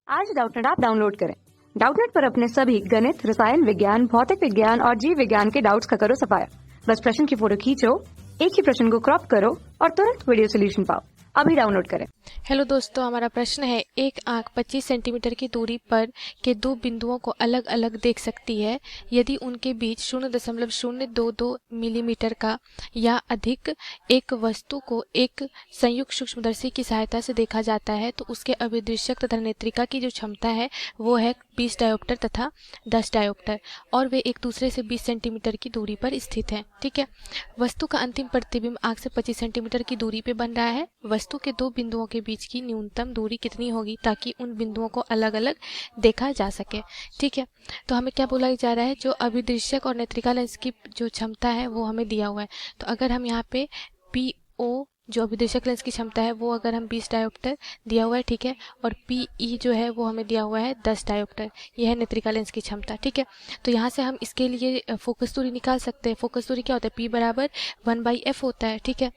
आज Doubtnut app download करें। Doubtnut पर अपने सभी गणित, रसायन विज्ञान, भौतिक विज्ञान और जीव विज्ञान के डाउट्स का करो सफाया। बस प्रश्न की फोटो खींचो, एक ही प्रश्न को क्रॉप करो और तुरंत वीडियो सोल्यूशन पाओ। अभी डाउनलोड करें। हेलो दोस्तों, हमारा प्रश्न है एक आंख 25 सेंटीमीटर की दूरी पर के दो बिंदुओं को अलग अलग देख सकती है यदि उनके बीच 0.022 मिलीमीटर का या अधिक एक वस्तु को एक संयुक्त सूक्ष्मदर्शी की सहायता से देखा जाता है तो उसके अभिदृश्यक तथा नेत्रिका की जो क्षमता है वो है 20 डायोप्टर तथा 10 डायोप्टर और वे एक दूसरे से 20 सेंटीमीटर की दूरी पर स्थित हैं। ठीक है, वस्तु का अंतिम प्रतिबिंब आंख से 25 सेंटीमीटर की दूरी पे बन रहा है। वस्तु के दो बिंदुओं के बीच की न्यूनतम दूरी कितनी होगी ताकि उन बिंदुओं को अलग अलग देखा जा सके। ठीक है, तो हमें क्या बोला जा रहा है, जो अभिदृश्यक और नेत्रिका लेंस की जो क्षमता है वो हमें दिया हुआ है। तो अगर हम यहाँ पे PO जो अभिदृश्यक लेंस की क्षमता है वो अगर हम 20 डायोप्टर दिया हुआ है, ठीक है, और PE जो है वो हमें दिया हुआ है 10 डायोप्टर, यह है नेत्रिका लेंस की क्षमता। ठीक है, तो यहाँ से हम इसके लिए फोकस दूरी निकाल सकते हैं। फोकस दूरी क्या होता है, P बराबर 1/f होता है। ठीक है,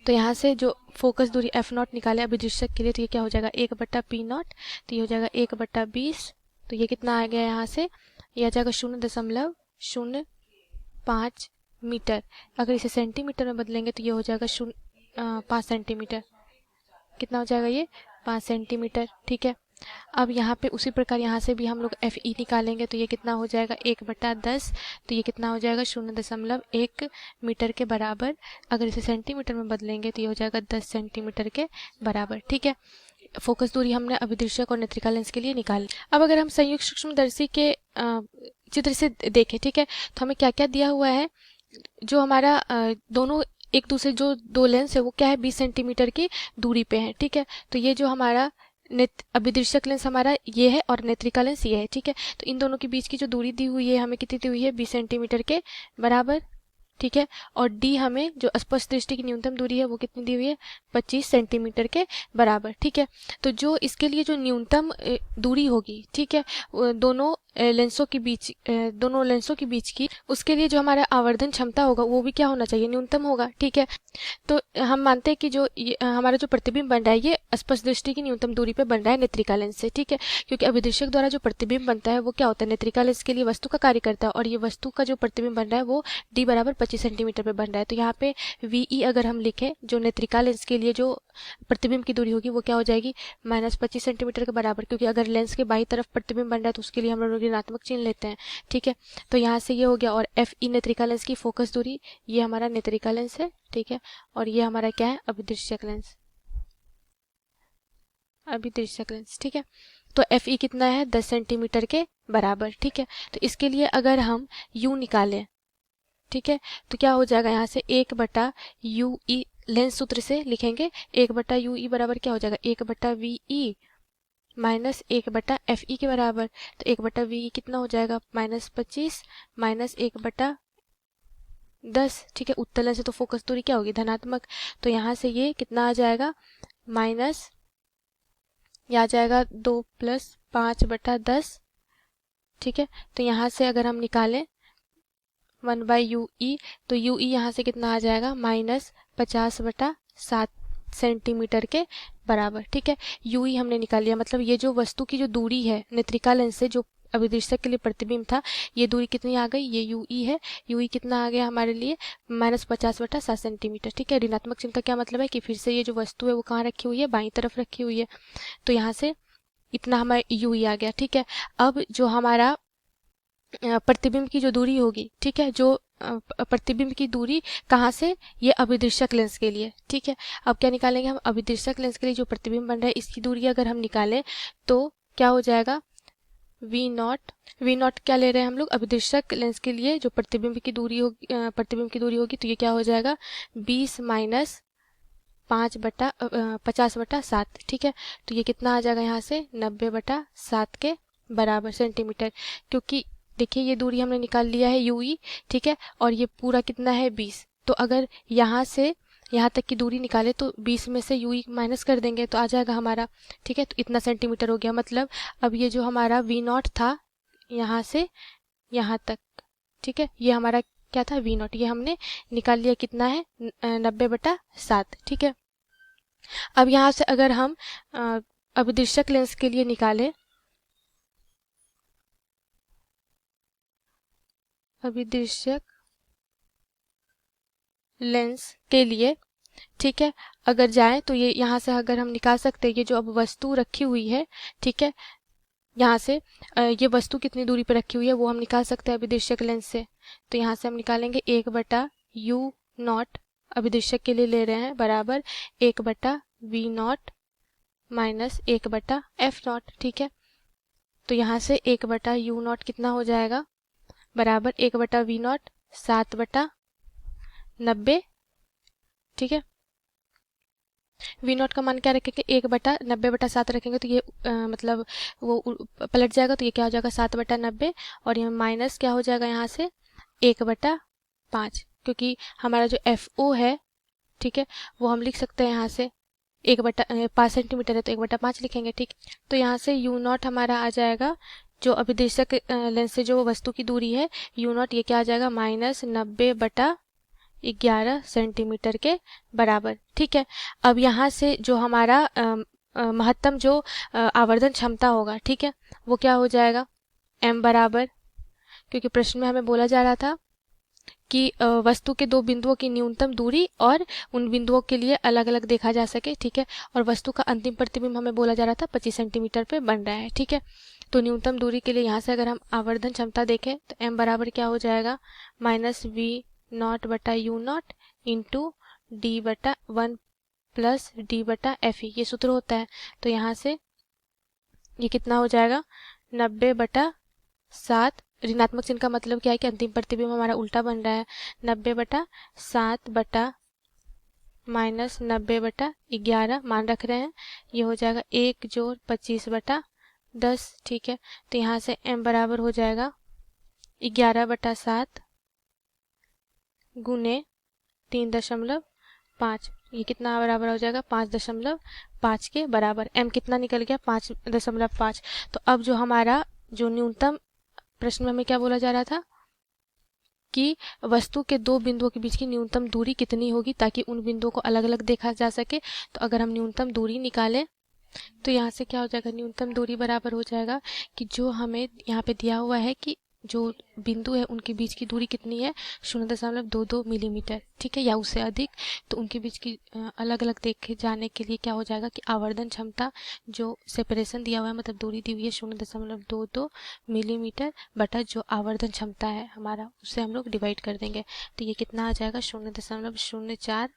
तो यहाँ से जो फोकस दूरी F0 निकाले अभिदृश्यक के लिए, तो ये क्या हो जाएगा 1/P0, तो ये हो जाएगा 1/20। तो ये कितना आ गया यहाँ से, ये आ जाएगा 0.05 मीटर। अगर इसे सेंटीमीटर में बदलेंगे तो ये हो जाएगा 5 सेंटीमीटर। कितना हो जाएगा ये 5 सेंटीमीटर। ठीक है, अब यहाँ पे उसी प्रकार यहाँ से भी हम लोग FE निकालेंगे तो ये कितना हो जाएगा 1/10, तो ये कितना हो जाएगा 0.1 मीटर के बराबर। अगर इसे सेंटीमीटर में बदलेंगे तो ये हो जाएगा 10 सेंटीमीटर के बराबर। ठीक है, फोकस दूरी हमने अभिदृश्यक और नेत्रिका लेंस के लिए निकाली। अब अगर हम संयुक्त सूक्ष्मदर्शी के चित्र से देखें, ठीक है, तो हमें क्या क्या दिया हुआ है, जो हमारा दोनों एक दूसरे जो दो लेंस है वो क्या है 20 सेंटीमीटर की दूरी पे है। ठीक है, तो ये जो हमारा अभिदृश्यक लेंस हमारा ये है और नेत्रिका लेंस ये है। ठीक है, तो इन दोनों के बीच की जो दूरी दी हुई है हमें कितनी दी हुई है 20 सेंटीमीटर के बराबर। ठीक है, और D हमें जो स्पष्ट दृष्टि की न्यूनतम दूरी है वो कितनी दी हुई है 25 सेंटीमीटर के बराबर। ठीक है, तो जो इसके लिए जो न्यूनतम दूरी होगी, ठीक है, दोनों लेंसों के बीच की, उसके लिए जो हमारा आवर्धन क्षमता होगा वो भी क्या होना चाहिए, न्यूनतम होगा। ठीक है, तो हम मानते हैं कि जो हमारा जो प्रतिबिंब बन रहा है ये स्पष्ट दृष्टि की न्यूनतम दूरी पे बन रहा है नेत्रिका लेंस से। ठीक है, क्योंकि अभिदृश्यक द्वारा जो प्रतिबिंब बनता है वो क्या होता है, नेत्रिका लेंस के लिए वस्तु का कार्य करता है, और ये वस्तु का जो प्रतिबिंब बन रहा है वो D बराबर 25 सेंटीमीटर पे बन रहा है। तो यहाँ पे VE अगर हम लिखें, जो नेत्रिका लेंस के लिए जो प्रतिबिंब की दूरी होगी वो क्या हो जाएगी -25 सेंटीमीटर के बराबर, क्योंकि अगर लेंस के बाई तरफ प्रतिबिंब बन रहा है तो उसके लिए हम लोग ऋणात्मक चिन्ह लेते हैं। ठीक है, तो यहाँ से ये हो गया, और FE नेत्रिका लेंस की फोकस दूरी, ये हमारा नेत्रिका लेंस है। ठीक है, और ये हमारा क्या है अभिदृश्यक लेंस, ठीक है, तो FE कितना है 10 सेंटीमीटर के बराबर। ठीक है, तो इसके लिए अगर हम U निकालें, ठीक है, तो क्या हो जाएगा यहाँ से 1/UE लेंस सूत्र से लिखेंगे, 1/UE बराबर क्या हो जाएगा 1/VE माइनस 1/FE के बराबर। तो 1/VE कितना हो जाएगा -25 माइनस 1/10। ठीक है, उत्तल से तो फोकस दूरी क्या होगी धनात्मक, तो यहाँ से ये कितना आ जाएगा माइनस, यह आ जाएगा 2 + 5/10। ठीक है, तो यहाँ से अगर हम निकालें 1/UE, तो UE यहाँ से कितना आ जाएगा -50/7 सेंटीमीटर के बराबर। ठीक है, UE हमने निकाल लिया, मतलब ये जो वस्तु की जो दूरी है नेत्रिका लेंस से जो अभिदृश्यक के लिए प्रतिबिंब था, ये दूरी कितनी आ गई, ये UE है। UE कितना आ गया हमारे लिए -50/7 सेंटीमीटर। ठीक है, ऋणात्मक चिन्ह का क्या मतलब है कि फिर से ये जो वस्तु है वो कहाँ रखी हुई है, बाईं तरफ रखी हुई है, तो यहाँ से इतना हमारा UE आ गया। ठीक है, अब जो हमारा प्रतिबिंब की जो दूरी होगी, ठीक है, जो प्रतिबिंब की दूरी कहाँ से, ये अभिदृश्यक लेंस के लिए। ठीक है, अब क्या निकालेंगे हम, अभिदृश्यक लेंस के लिए जो प्रतिबिंब बन रहा है इसकी दूरी अगर हम निकालें तो क्या हो जाएगा V0 क्या ले रहे हैं हम लोग, अभिदृश्यक लेंस के लिए जो प्रतिबिंब की दूरी होगी, तो ये क्या हो जाएगा 20 माइनस 50/7। ठीक है, तो ये कितना आ जाएगा यहाँ से 90/7 के बराबर सेंटीमीटर, क्योंकि देखिए ये दूरी हमने निकाल लिया है UE। ठीक है, और ये पूरा कितना है 20, तो अगर यहाँ से यहाँ तक की दूरी निकाले तो 20 में से UE माइनस कर देंगे तो आ जाएगा हमारा। ठीक है, तो इतना सेंटीमीटर हो गया, मतलब अब ये जो हमारा V0 था यहाँ से यहाँ तक, ठीक है, ये हमारा क्या था V0, ये हमने निकाल लिया, कितना है 90/7। ठीक है, अब यहाँ से अगर हम अभिदर्शक लेंस के लिए निकालें। अभिदर्शक लेंस के लिए, ठीक है, अगर जाएं तो ये यहाँ से अगर हम निकाल सकते हैं, ये जो अब वस्तु रखी हुई है, ठीक है, यहाँ से ये वस्तु कितनी दूरी पर रखी हुई है वो हम निकाल सकते हैं अभिदर्शक लेंस से। तो यहाँ से हम निकालेंगे 1/u0, अभिदर्शक के लिए ले रहे हैं, बराबर 1/v0 माइनस 1/f0, ठीक है। तो यहाँ से 1/u0 कितना हो जाएगा, बराबर 1/v0 7/90, ठीक है। v0 का मान क्या रखेंगे, 1/90/7 रखेंगे तो ये मतलब वो पलट जाएगा, तो ये क्या हो जाएगा 7/90, और ये माइनस क्या हो जाएगा यहाँ से 1/5, क्योंकि हमारा जो FO है, ठीक है, वो हम लिख सकते हैं यहाँ से 5 सेंटीमीटर है तो 1/5 लिखेंगे, ठीक। तो यहाँ से u0 हमारा आ जाएगा, जो अभिदर्शक लेंस से जो वस्तु की दूरी है u0, ये क्या आ जाएगा -90/11 सेंटीमीटर के बराबर, ठीक है। अब यहाँ से जो हमारा महत्तम जो आवर्धन क्षमता होगा, ठीक है, वो क्या हो जाएगा m बराबर, क्योंकि प्रश्न में हमें बोला जा रहा था कि वस्तु के दो बिंदुओं की न्यूनतम दूरी और उन बिंदुओं के लिए अलग अलग देखा जा सके, ठीक है, और वस्तु का अंतिम प्रतिबिंब हमें बोला जा रहा था 25 सेंटीमीटर पे बन रहा है, ठीक है। तो न्यूनतम दूरी के लिए यहाँ से अगर हम आवर्धन क्षमता देखें तो m बराबर क्या हो जाएगा -v0/u0 into d/1 plus d/fe, ये सूत्र होता है। तो यहाँ से ये कितना हो जाएगा 90/7, ऋणात्मक चिन्ह का मतलब क्या है कि अंतिम प्रतिबिंब हमारा उल्टा बन रहा है, 90/7 माइनस 90/11 मान रख रहे हैं, ये हो जाएगा 1 जोड़ 25/10, ठीक है। तो यहाँ से m बराबर हो जाएगा 11/7 गुने 3.5, ये कितना बराबर हो जाएगा 5.5 के बराबर। m कितना निकल गया 5.5। तो अब जो हमारा जो न्यूनतम प्रश्न में हमें क्या बोला जा रहा था कि वस्तु के दो बिंदुओं के बीच की न्यूनतम दूरी कितनी होगी ताकि उन बिंदुओं को अलग अलग देखा जा सके। तो अगर हम न्यूनतम दूरी निकालें तो यहाँ से क्या हो जाएगा, न्यूनतम दूरी बराबर हो जाएगा कि जो हमें यहाँ पे दिया हुआ है कि जो बिंदु है उनके बीच की दूरी कितनी है 0.22 मिलीमीटर, ठीक है, या उससे अधिक। तो उनके बीच की अलग अलग देखे जाने के लिए क्या हो जाएगा कि आवर्धन क्षमता जो सेपरेशन दिया हुआ है, मतलब दूरी दी हुई है 0.22 मिलीमीटर बटा जो आवर्धन क्षमता है हमारा, उससे हम लोग डिवाइड कर देंगे। तो ये कितना आ जाएगा 0.04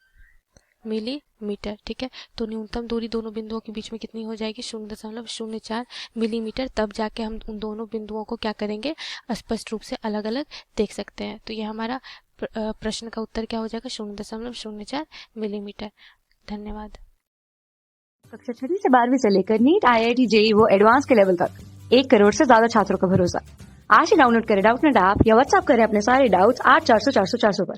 मिलीमीटर, ठीक है। तो न्यूनतम दूरी दोनों बिंदुओं के बीच में कितनी हो जाएगी 0.04 मिलीमीटर, तब जाके हम उन दोनों बिंदुओं को क्या करेंगे स्पष्ट रूप से अलग अलग देख सकते हैं। तो ये हमारा प्रश्न का उत्तर क्या हो जाएगा 0.04 मिलीमीटर। धन्यवाद। कक्षा 6 से 12वीं से लेकर नीट, IIT, JEE वो एडवांस के लेवल तक 1 करोड़ से ज्यादा छात्रों का भरोसा। आज ही डाउनलोड करें डाउटनेट ऐप या व्हाट्सएप करें अपने सारे डाउट्स 8400 400 400 पर।